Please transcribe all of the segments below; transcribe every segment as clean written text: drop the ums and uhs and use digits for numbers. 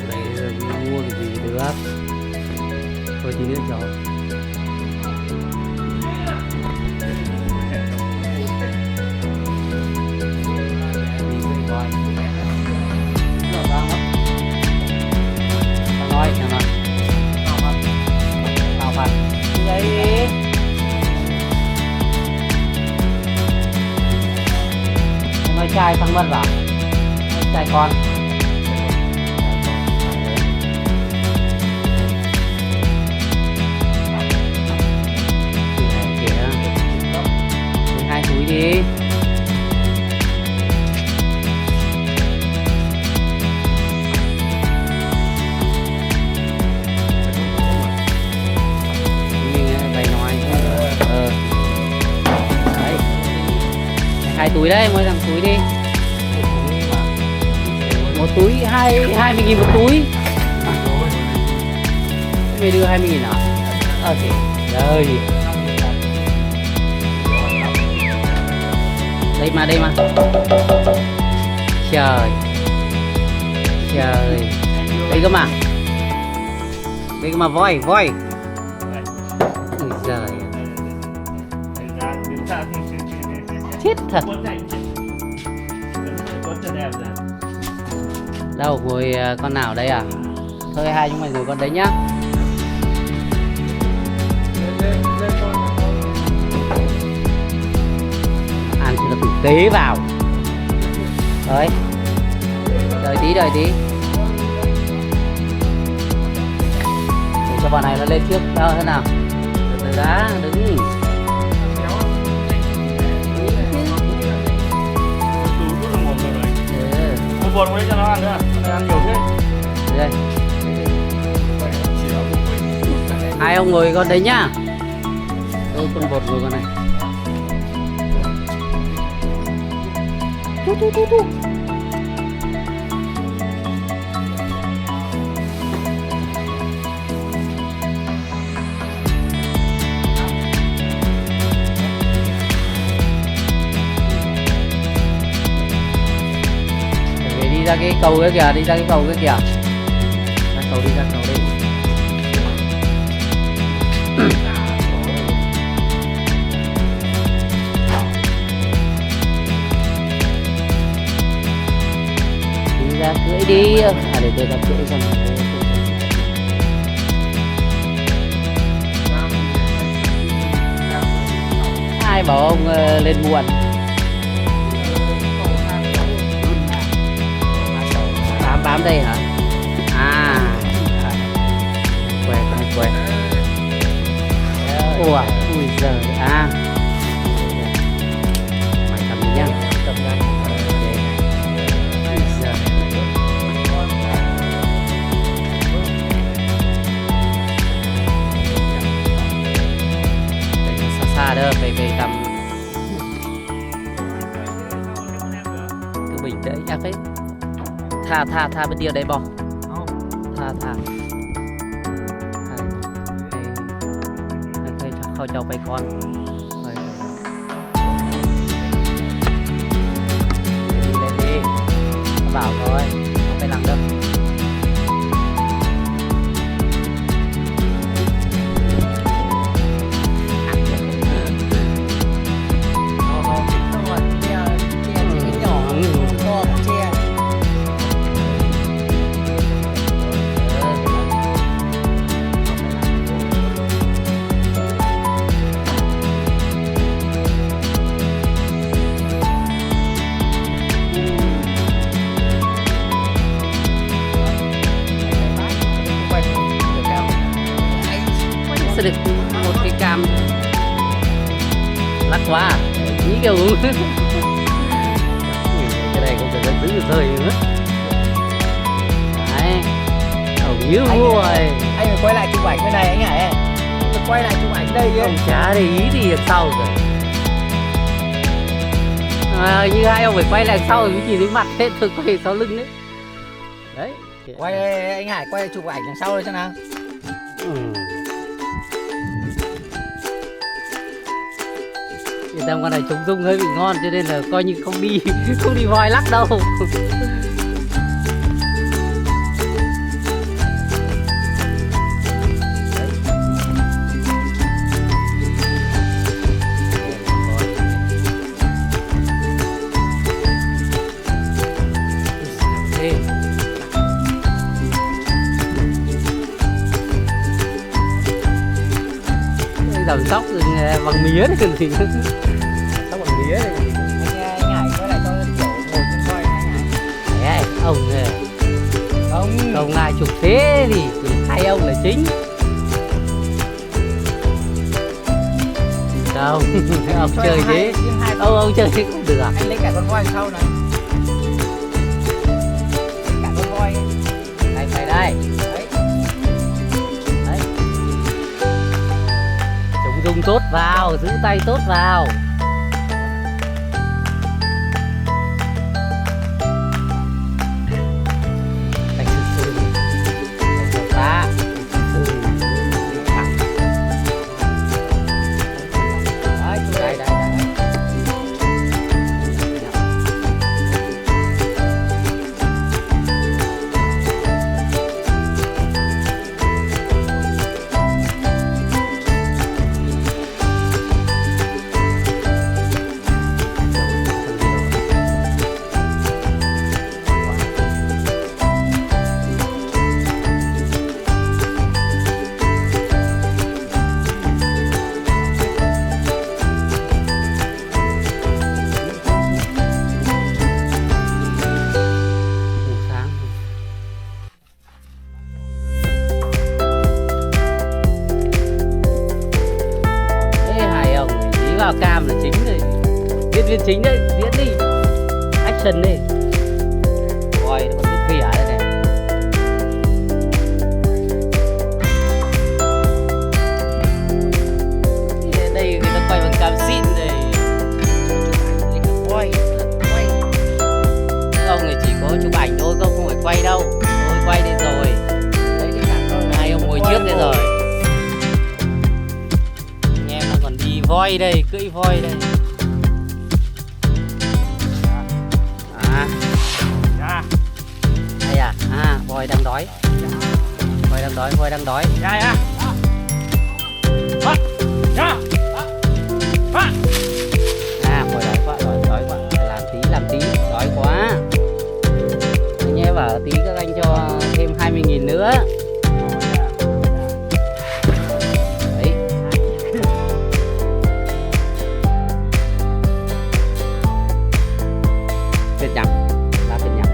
Đây mua cái gì được. Thôi tí nữa cháu. Nói cho nó nào phạt vậy nói trai thằng Vân vào nói trai con hai túi đi. Hai túi đấy, mỗi thằng túi đi. Một túi 20.000 một túi. Mày đưa 20.000 à? Thì trời. Đây mà. Trời. Đây cơ mà. Voi. Ôi giời. Chết thật. Đâu ngồi con nào đây à? Thôi hai chúng mày ngồi con đấy nhá. Ăn cho nó tử tế vào. Đấy. Đợi tí. Để cho bọn này nó lên trước đâu thế nào. Từ đã đứng. Buồn với cho nó ăn nữa, ăn nhiều thế. Đây. Hai ông ngồi con đấy nhá. Con bột ngồi con này. Tu. Đi ra cái cầu kia kìa, ra cầu đi. Đi ra cưỡi đi. Để tôi ra cưỡi xong. Ai bảo ông lên muộn. Bám đây hả? Quẹt. Ui giời. Mày cầm đi nhá. Xa đó, về tầm. Cứ bình tĩnh nhá. Tha bên kia đây bò. Tha. Đây khâu cho bay con. Lên đi. Nó bảo rồi, không phải làm đâu. Sẽ được một cái cam lắc quá nghĩ kiểu cái này không cần giữ rơi nữa đấy như rồi anh phải quay lại chụp ảnh bên này anh hả? Phải quay lại chụp ảnh đây chứ. Ông chả để ý gì được sau rồi như hai ông phải quay lại sau rồi mới nhìn thấy mặt hết thôi quay sau lưng đấy. Đấy quay anh Hải quay chụp ảnh đằng sau đây xem nào. Con này trống rung hơi bị ngon cho nên là coi như không đi voi lắc đâu. tầm sóc bằng mía đấy thì Sao bằng mía này. Anh Hải quay lại cho kiểu ngồi trên coi anh Hải. đấy ông không ai chụp thế thì hai ông là chính. Không ông chơi thế ông chơi thế không được. Anh lấy cả con voi sau này. Lấy cả con voi. Đây phải đây. Đấy. Đấy. Chống rung tốt vào, giữ tay tốt vào. Đánh từ từ. Đánh từ ta. Từ từ. Thẳng. Đấy, đây, đây, đây. Sáng. Thế hai ông này chỉ vào cam là chính rồi. Diễn viên chính đấy, diễn đi. Action đi. Rồi, nó còn biết khỉa đây này. Thế đây người ta quay bằng cam xịn này. Lấy cả voi. Quay. Các ông này chỉ có chụp ảnh thôi, không phải quay đâu. Tôi quay đi rồi. Lấy đi cả con. Hai ông ngồi trước đây rồi. Anh em nó còn đi voi đây, cưỡi voi đây. À, Dạ. đây à? À, voi đang đói. Voi đang đói, voi đang đói. Dạ dạ. Bắt. Dạ. Bắt. À, voi đói quá, đói quá. Làm tí, đói quá. Anh em bảo tí các anh cho thêm 20.000 nữa. Đấy. Việt nhắm, là Việt nhắm.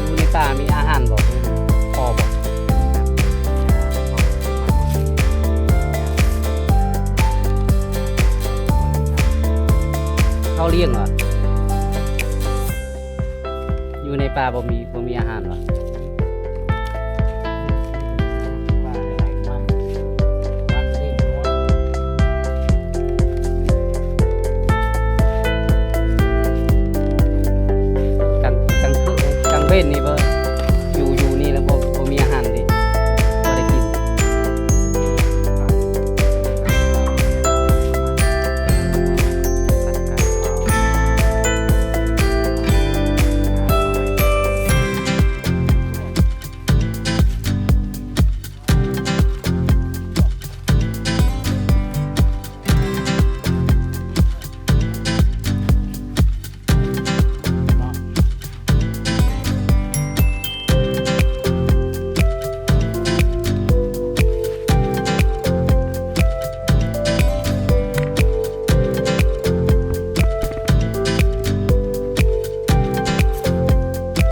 Unita mi ahan bảo kho bảo. Khao liêng à? Unita bảo mi ahan bảo. Càng bênนี่บ่อยู่นี่แล้วบ่มีอาหารดิบ่ได้กิน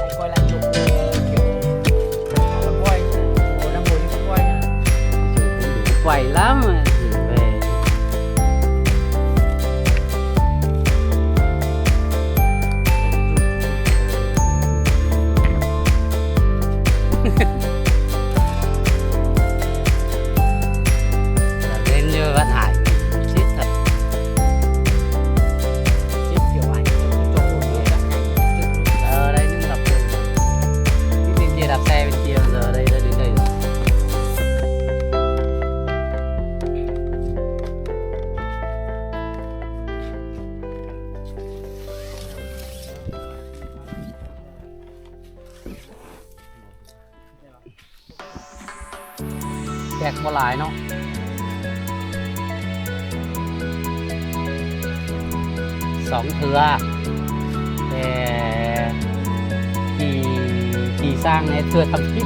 Anh quay lại chụp kiểu con voi. Ngồi đang ngồi như con voi nha. quậy lắm mà về lên như Vạn Hải chết thật. Chết kiểu ảnh cho một người đặt ảnh. Ở đây nhưng lập đường bên kia đạp xe bên kia giờ đây đã đến đây rồi. Kẹt có lại nó. 2 เทือแต่ขี่สร้างในเทือทำพิษ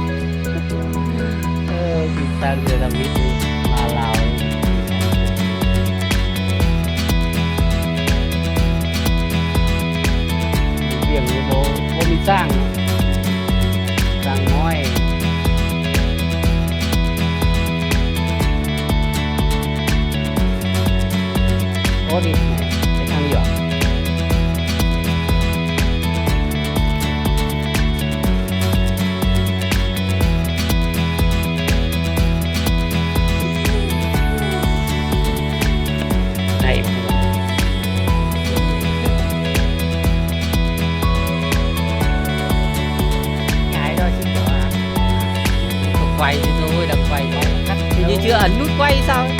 ขี่สร้างเทือทำพิษมาลาวเบี่ยงโบมีสร้างน้อยโอ้ดิไปทางนี้เหรอไหน Ngại thôi xin lỗi ạ. Quay thì thôi, đừng quay cắt thì như chưa ấn nút quay sao ấy.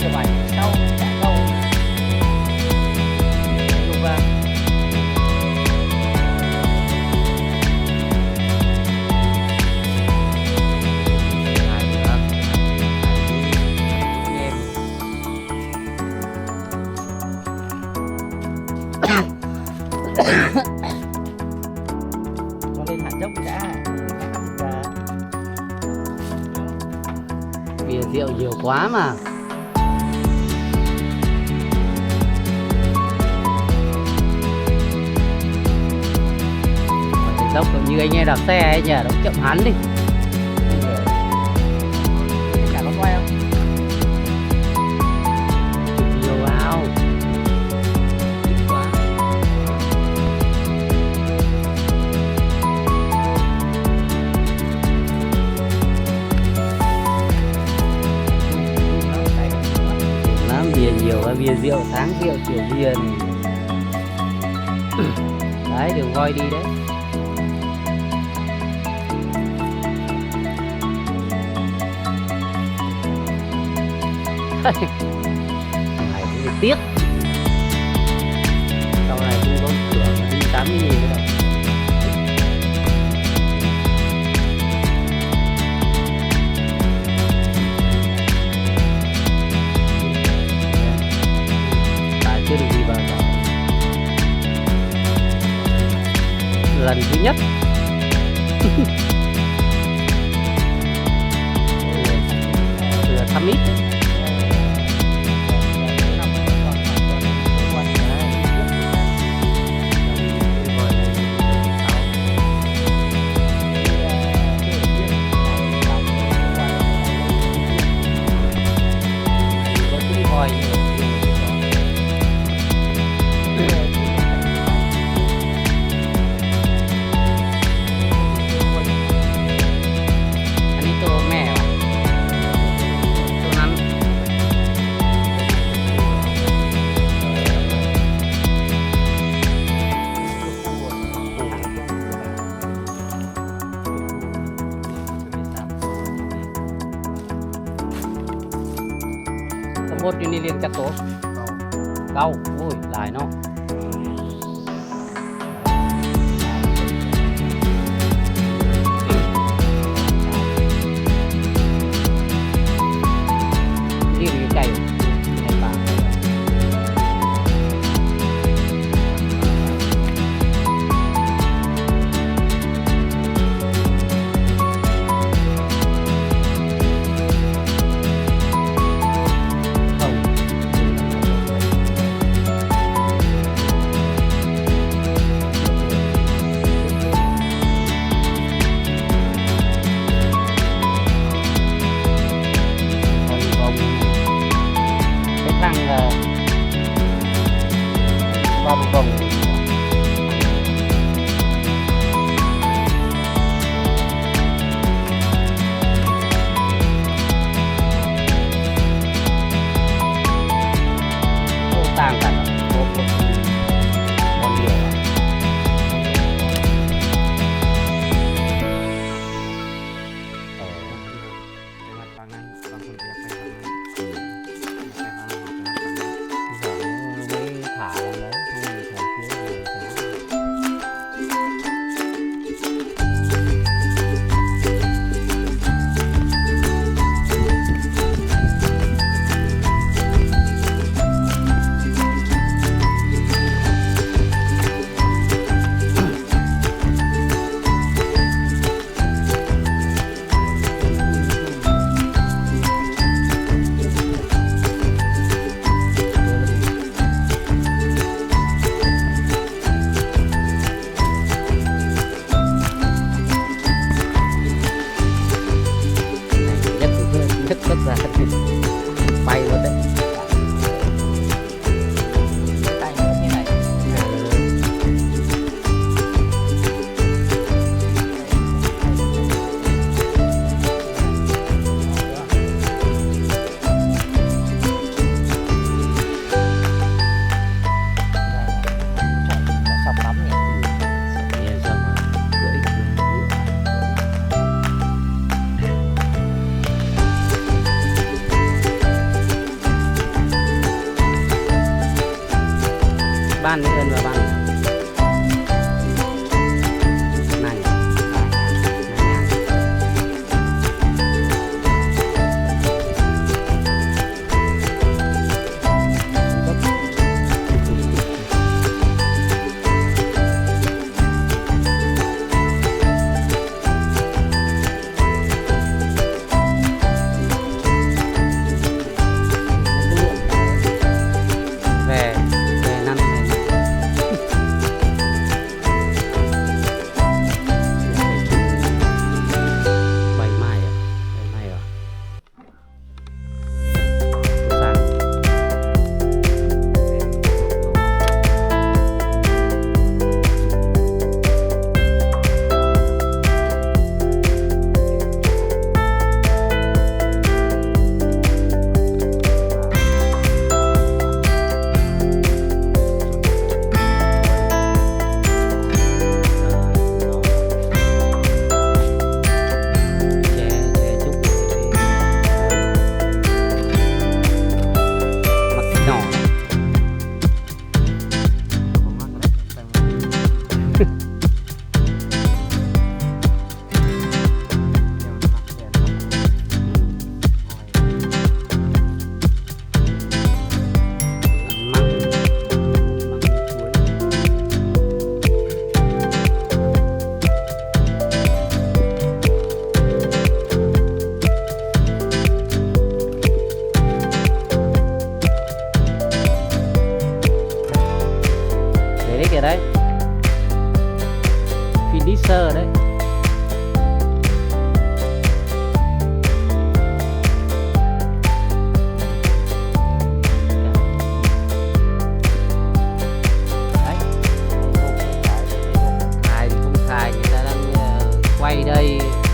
Như vậy sau đã câu lúc vào con lên hạt dốc đã. Bia rượu nhiều quá mà. Dốc như anh em đạp xe ấy nhỉ, đóng chậm hắn đi. Cả con quay không? Nhiều vào. Ít quá. Lắm bia nhiều quá, bia rượu sáng rượu chiều bia này. Đấy đường voi đi đấy. Này thì tiếc. Sau này không có cửa mà đi 80.000 nữa đâu. Bà chưa được đi bao giờ. Lần thứ nhất. Từ thăm ít. Mộtอยู่นี่เรียงจักรโตเก้าโอ้ยหลายเนาะเรียงอยู่ไก่ในป่า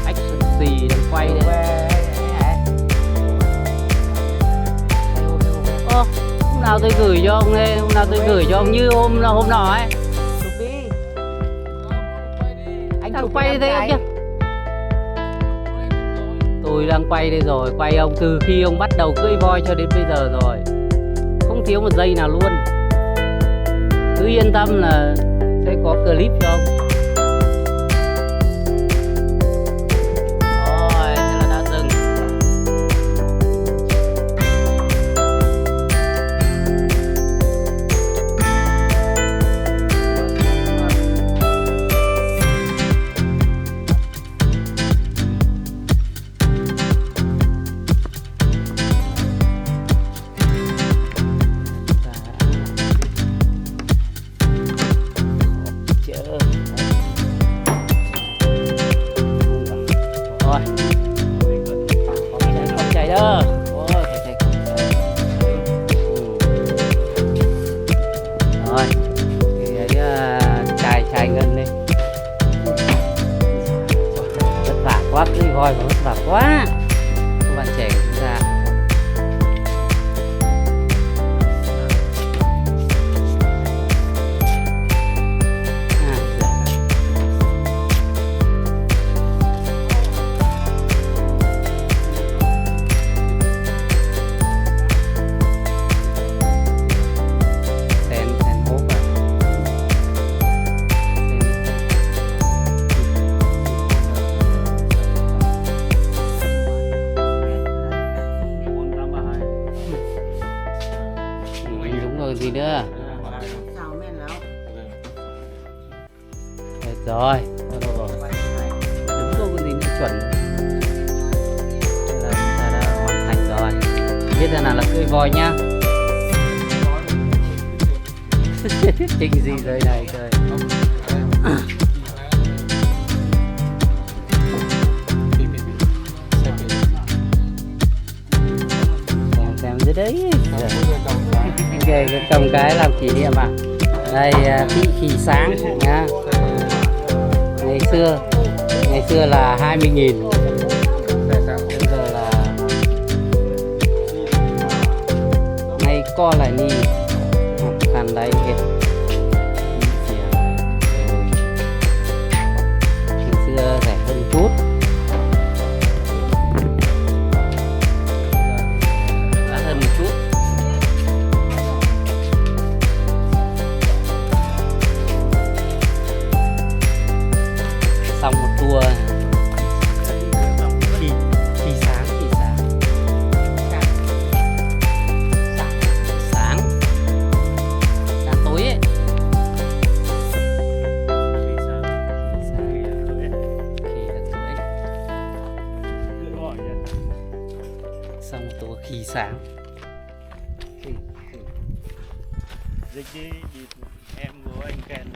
action xì đang quay đây. Ô, hôm nào tôi gửi cho ông đây, hôm nào tôi gửi cho ông như hôm nọ ấy. Anh Thằng chụp quay em thế cái. kia. Tôi đang quay đây rồi, quay ông từ khi ông bắt đầu cưỡi voi cho đến bây giờ rồi. Không thiếu một giây nào luôn. Cứ yên tâm là sẽ có clip cho ông. Rồi, thế là đã dừng. Rồi, không chạy đâu. Ôi, chạy. Rồi, thì ấy chài ngân đi. Vất vả quá, cưỡi voi mà vất vả quá. Các bạn trẻ của chúng ta. Sen hốt à. Đúng rồi gì nữa. Được rồi. Đúng rồi con gì nữa chuẩn. Đây là chúng ta đã hoàn thành rồi. Biết thế nào là cưỡi voi nhá. Trình gì rồi này trời. Xem dưới đấy. Ok, cầm cái làm kỷ niệm à. Đây khi sáng nhá. Ngày xưa là 20.000. Bây giờ là ngày co lại đi. Khăn đấy hết. Ngày xưa rẻ hơn chút. Giá hơn một chút. Xong một tour khi sáng tối ấy. Xong một tour khi sáng. Dịch đi em của anh Ken.